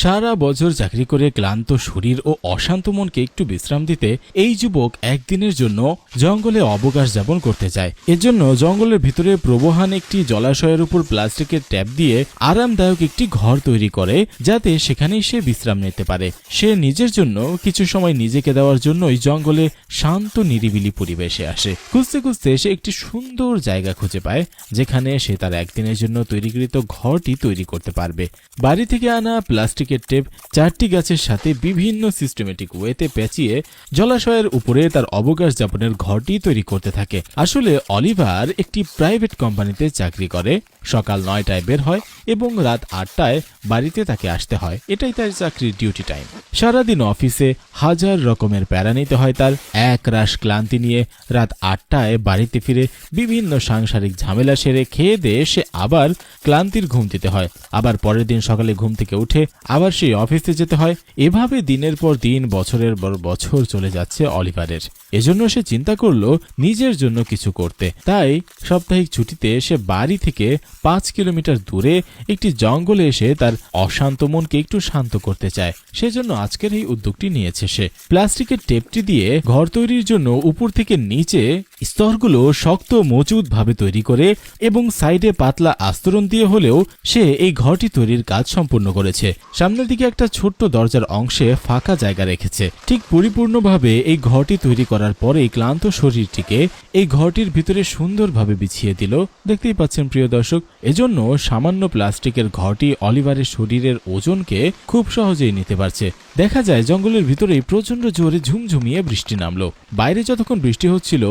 সারা বছর চাকরি করে ক্লান্ত শরীর ও অশান্ত মনকে একটু বিশ্রাম দিতে এই যুবক একদিনের জন্য জঙ্গলে অবকাশ যাপন করতে চায়। এজন্য জঙ্গলের ভিতরে প্রবহমান একটি জলাশয়ের উপর প্লাস্টিকের ট্যাপ দিয়ে আরামদায়ক একটি ঘর তৈরি করে, যাতে সেখানেই সে বিশ্রাম নিতে পারে। সে নিজের জন্য কিছু সময় নিজেকে দেওয়ার জন্যই জঙ্গলে শান্ত নিরিবিলি পরিবেশে আসে। খুঁজতে খুঁজতে সে একটি সুন্দর জায়গা খুঁজে পায়, যেখানে সে তার একদিনের জন্য তৈরিকৃত ঘরটি তৈরি করতে পারবে। বাড়ি থেকে আনা প্লাস্টিকের টেপ 4টি গাছের সাথে বিভিন্ন সিস্টেমেটিক ওয়েতে পেঁচিয়ে জলাশয়ের উপরে তার অবকাশ যাপনের ঘরটি তৈরি করতে থাকে। আসলে অলিভার একটি প্রাইভেট কোম্পানিতে চাকরি করে। সকাল 9টায় বের হয় এবং রাত 8টায় বাড়িতে তাকে আসতে হয়। এটাই তার চাকরির ডিউটি টাইম। সারাদিন অফিসে হাজার রকমের প্যারা নিতে হয় তার। এক রাশ ক্লান্তি নিয়ে রাত 8টায় বাড়িতে ফিরে বিভিন্ন সাংসারিক ঝামেলা সেরে খেয়ে দিয়ে সে আবার ক্লান্তির ঘুম দিতে হয়। আবার পরের দিন সকালে ঘুম থেকে উঠে আবার সেই অফিসে যেতে হয়। এভাবে দিনের পর দিন, বছরের পর বছর চলে যাচ্ছে অলিভারের। এজন্য সে চিন্তা করলো নিজের জন্য কিছু করতে। তাই সাপ্তাহিক ছুটিতে সে বাড়ি থেকে 5 কিলোমিটার দূরে একটি জঙ্গলে এসে তার অশান্ত মনকে একটু শান্ত করতে চায়। সেজন্য আজকের এই উদ্যোগটি নিয়েছে সে। প্লাস্টিকের টেপটি দিয়ে ঘর তৈরির জন্য উপর থেকে নিচে স্তরগুলো শক্ত মজবুত ভাবে তৈরি করে এবং সাইডে পাতলা আস্তরণ দিয়ে হলেও সে এই ঘরটি তৈরির কাজ সম্পূর্ণ করেছে। সামনের দিকে একটা ছোট্ট দরজার অংশে ফাঁকা জায়গা রেখেছে। ঠিক পরিপূর্ণভাবে এই ঘরটি তৈরি করার পরে ক্লান্ত শরীরটিকে এই ঘরটির ভিতরে সুন্দরভাবে বিছিয়ে দিল। দেখতেই পাচ্ছেন প্রিয় দর্শক, এজন্য সামান্য প্লাস্টিকের ঘরটি অলিভারের শরীরের ওজনকে খুব সহজেই নিতে পারছে। দেখা যায় জঙ্গলের ভিতরেই প্রচন্ড জোরে ঝুমঝুমিয়ে বৃষ্টি নামলো। বাইরে যতক্ষণ বৃষ্টি হচ্ছিল